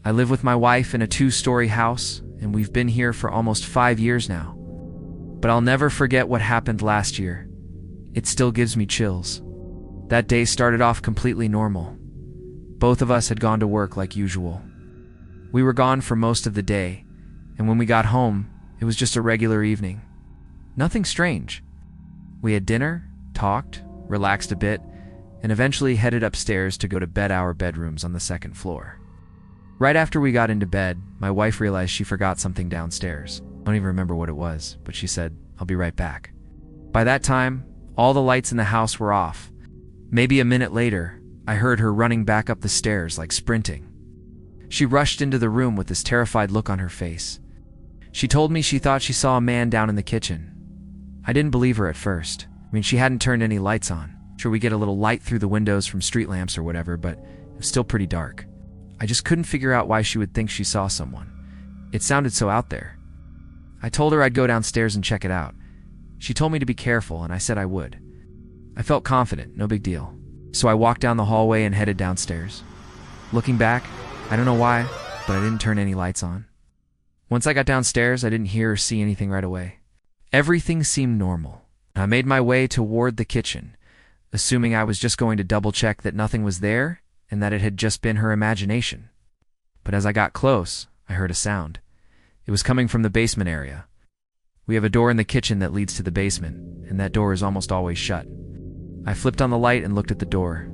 I live with my wife in a 2-story house, and we've been here for almost 5 years now. But I'll never forget what happened last year. It still gives me chills. That day started off completely normal. Both of us had gone to work like usual. We were gone for most of the day, and when we got home, it was just a regular evening. Nothing strange. We had dinner, talked, relaxed a bit, and eventually headed upstairs to go to bed our bedrooms on the 2nd floor. Right after we got into bed, my wife realized she forgot something downstairs. I don't even remember what it was, but she said, "I'll be right back." By that time, all the lights in the house were off. Maybe a minute later, I heard her running back up the stairs like sprinting. She rushed into the room with this terrified look on her face. She told me she thought she saw a man down in the kitchen. I didn't believe her at first. She hadn't turned any lights on. Sure, we get a little light through the windows from street lamps or whatever, but it was still pretty dark. I just couldn't figure out why she would think she saw someone. It sounded so out there. I told her I'd go downstairs and check it out. She told me to be careful, and I said I would. I felt confident, no big deal. So I walked down the hallway and headed downstairs. Looking back, I don't know why, but I didn't turn any lights on. Once I got downstairs, I didn't hear or see anything right away. Everything seemed normal. I made my way toward the kitchen, assuming I was just going to double-check that nothing was there and that it had just been her imagination. But as I got close, I heard a sound. It was coming from the basement area. We have a door in the kitchen that leads to the basement, and that door is almost always shut. I flipped on the light and looked at the door.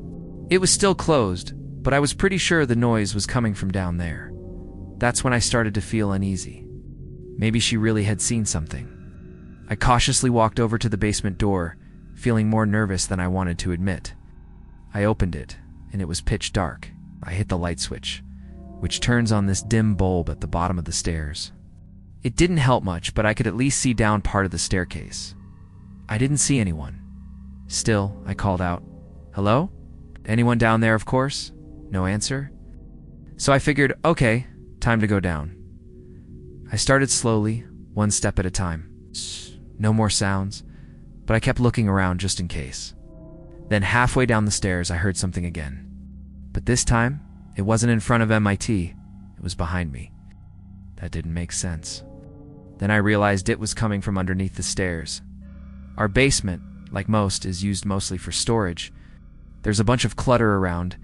It was still closed, but I was pretty sure the noise was coming from down there. That's when I started to feel uneasy. Maybe she really had seen something. I cautiously walked over to the basement door, feeling more nervous than I wanted to admit. I opened it, and it was pitch dark. I hit the light switch, which turns on this dim bulb at the bottom of the stairs. It didn't help much, but I could at least see down part of the staircase. I didn't see anyone. Still, I called out, "Hello? Anyone down there, of course?" No answer. So I figured, okay, time to go down. I started slowly, one step at a time. No more sounds, but I kept looking around just in case. Then halfway down the stairs, I heard something again. But this time, it wasn't in front of MIT, it was behind me. That didn't make sense. Then I realized it was coming from underneath the stairs. Our basement, like most, is used mostly for storage. There's a bunch of clutter around,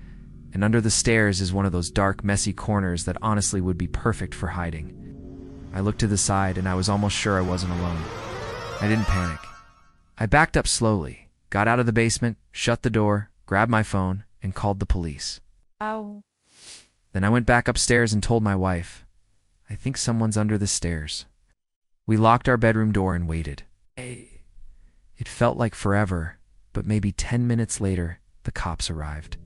and under the stairs is one of those dark, messy corners that honestly would be perfect for hiding. I looked to the side, and I was almost sure I wasn't alone. I didn't panic. I backed up slowly, got out of the basement, shut the door, grabbed my phone, and called the police. Ow. Then I went back upstairs and told my wife, "I think someone's under the stairs." We locked our bedroom door and waited. It felt like forever, but maybe 10 minutes later, the cops arrived.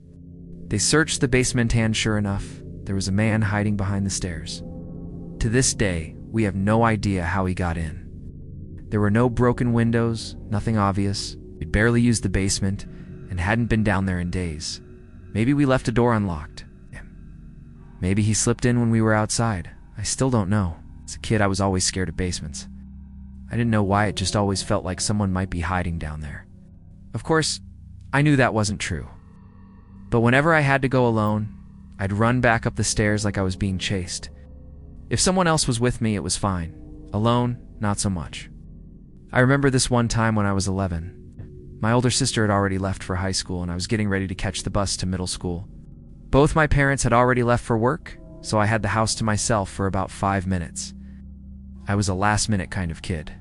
They searched the basement, and sure enough, there was a man hiding behind the stairs. To this day, we have no idea how he got in. There were no broken windows, nothing obvious. We'd barely used the basement and hadn't been down there in days. Maybe we left a door unlocked. Maybe he slipped in when we were outside. I still don't know. As a kid, I was always scared of basements. I didn't know why, it just always felt like someone might be hiding down there. Of course, I knew that wasn't true. But whenever I had to go alone, I'd run back up the stairs like I was being chased. If someone else was with me, it was fine. Alone, not so much. I remember this one time when I was 11. My older sister had already left for high school, and I was getting ready to catch the bus to middle school. Both my parents had already left for work, so I had the house to myself for about 5 minutes. I was a last-minute kind of kid.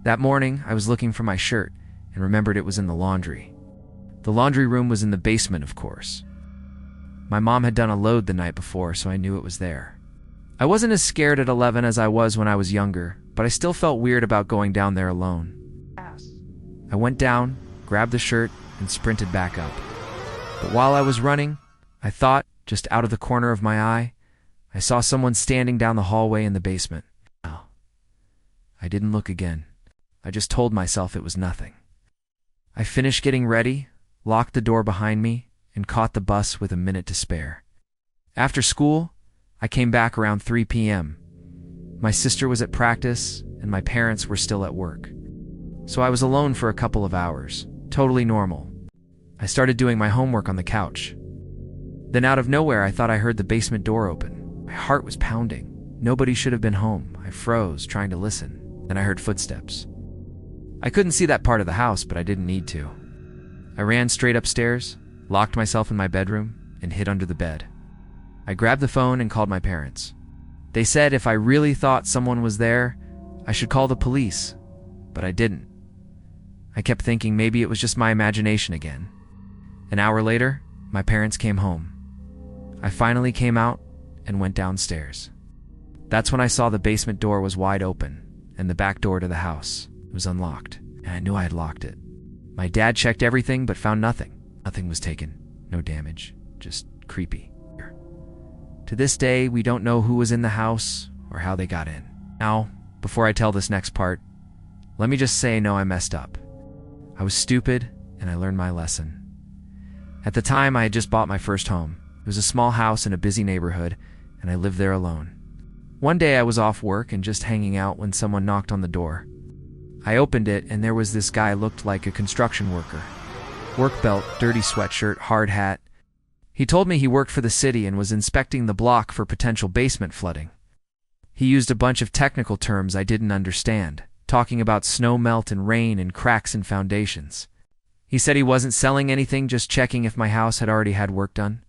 That morning, I was looking for my shirt and remembered it was in the laundry. The laundry room was in the basement, of course. My mom had done a load the night before, so I knew it was there. I wasn't as scared at 11 as I was when I was younger, but I still felt weird about going down there alone. I went down, grabbed the shirt, and sprinted back up. But while I was running, I thought, just out of the corner of my eye, I saw someone standing down the hallway in the basement. I didn't look again. I just told myself it was nothing. I finished getting ready, locked the door behind me, and caught the bus with a minute to spare. After school, I came back around 3 p.m. My sister was at practice, and my parents were still at work. So I was alone for a couple of hours, totally normal. I started doing my homework on the couch. Then out of nowhere, I thought I heard the basement door open. My heart was pounding. Nobody should have been home. I froze, trying to listen. Then I heard footsteps. I couldn't see that part of the house, but I didn't need to. I ran straight upstairs, locked myself in my bedroom, and hid under the bed. I grabbed the phone and called my parents. They said if I really thought someone was there, I should call the police, but I didn't. I kept thinking maybe it was just my imagination again. An hour later, my parents came home. I finally came out and went downstairs. That's when I saw the basement door was wide open, and the back door to the house was unlocked, and I knew I had locked it. My dad checked everything but found nothing. Nothing was taken, no damage, just creepy. To this day, we don't know who was in the house or how they got in. Now, before I tell this next part, let me just say no, I messed up. I was stupid, and I learned my lesson. At the time, I had just bought my first home. It was a small house in a busy neighborhood, and I lived there alone. One day I was off work and just hanging out when someone knocked on the door. I opened it, and there was this guy looked like a construction worker. Work belt, dirty sweatshirt, hard hat. He told me he worked for the city and was inspecting the block for potential basement flooding. He used a bunch of technical terms I didn't understand, talking about snow melt and rain and cracks in foundations. He said he wasn't selling anything, just checking if my house had already had work done.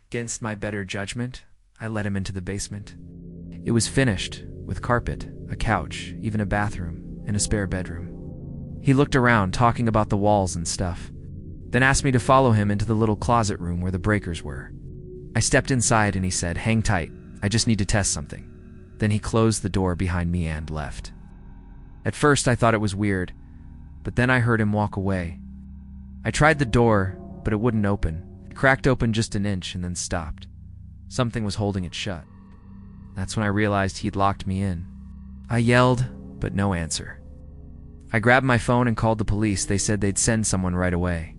Against my better judgment, I let him into the basement. It was finished, with carpet, a couch, even a bathroom, and a spare bedroom. He looked around, talking about the walls and stuff, then asked me to follow him into the little closet room where the breakers were. I stepped inside and he said, "Hang tight, I just need to test something." Then he closed the door behind me and left. At first I thought it was weird, but then I heard him walk away. I tried the door, but it wouldn't open. It cracked open just an inch and then stopped. Something was holding it shut. That's when I realized he'd locked me in. I yelled, but no answer. I grabbed my phone and called the police. They said they'd send someone right away.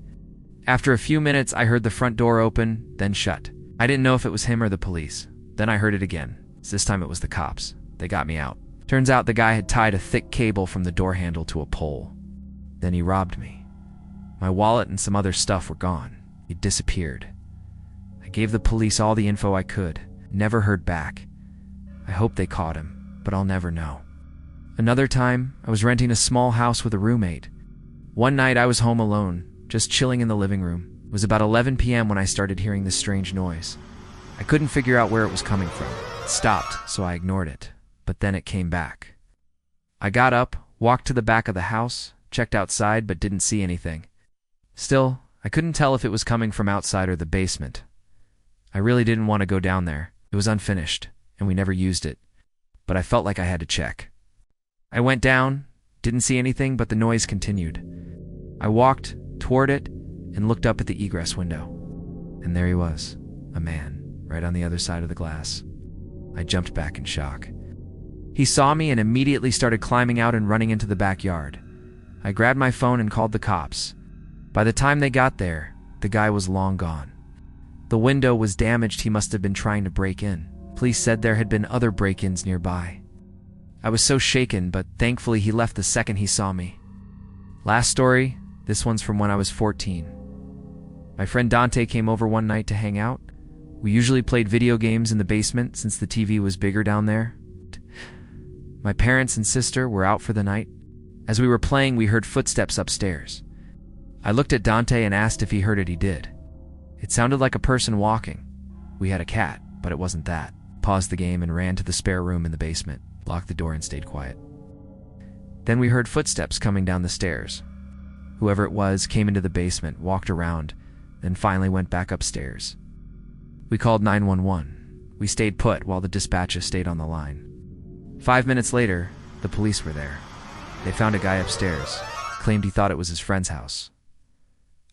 After a few minutes, I heard the front door open, then shut. I didn't know if it was him or the police. Then I heard it again. This time it was the cops. They got me out. Turns out the guy had tied a thick cable from the door handle to a pole. Then he robbed me. My wallet and some other stuff were gone. He'd disappeared. I gave the police all the info I could. Never heard back. I hope they caught him, but I'll never know. Another time, I was renting a small house with a roommate. One night I was home alone, just chilling in the living room. It was about 11 p.m. when I started hearing this strange noise. I couldn't figure out where it was coming from. It stopped, so I ignored it, but then it came back. I got up, walked to the back of the house, checked outside, but didn't see anything. Still, I couldn't tell if it was coming from outside or the basement. I really didn't want to go down there. It was unfinished, and we never used it, but I felt like I had to check. I went down, didn't see anything, but the noise continued. I walked toward it and looked up at the egress window. And there he was, a man, right on the other side of the glass. I jumped back in shock. He saw me and immediately started climbing out and running into the backyard. I grabbed my phone and called the cops. By the time they got there, the guy was long gone. The window was damaged. He must have been trying to break in. Police said there had been other break-ins nearby. I was so shaken, but thankfully he left the second he saw me. Last story, this one's from when I was 14. My friend Dante came over one night to hang out. We usually played video games in the basement since the TV was bigger down there. My parents and sister were out for the night. As we were playing, we heard footsteps upstairs. I looked at Dante and asked if he heard it. He did. It sounded like a person walking. We had a cat, but it wasn't that. Paused the game and ran to the spare room in the basement, locked the door and stayed quiet. Then we heard footsteps coming down the stairs. Whoever it was came into the basement, walked around, then finally went back upstairs. We called 911. We stayed put while the dispatcher stayed on the line. 5 minutes later, the police were there. They found a guy upstairs, claimed he thought it was his friend's house.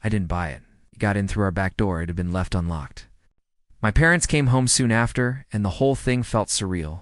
I didn't buy it. He got in through our back door. It had been left unlocked. My parents came home soon after, and the whole thing felt surreal.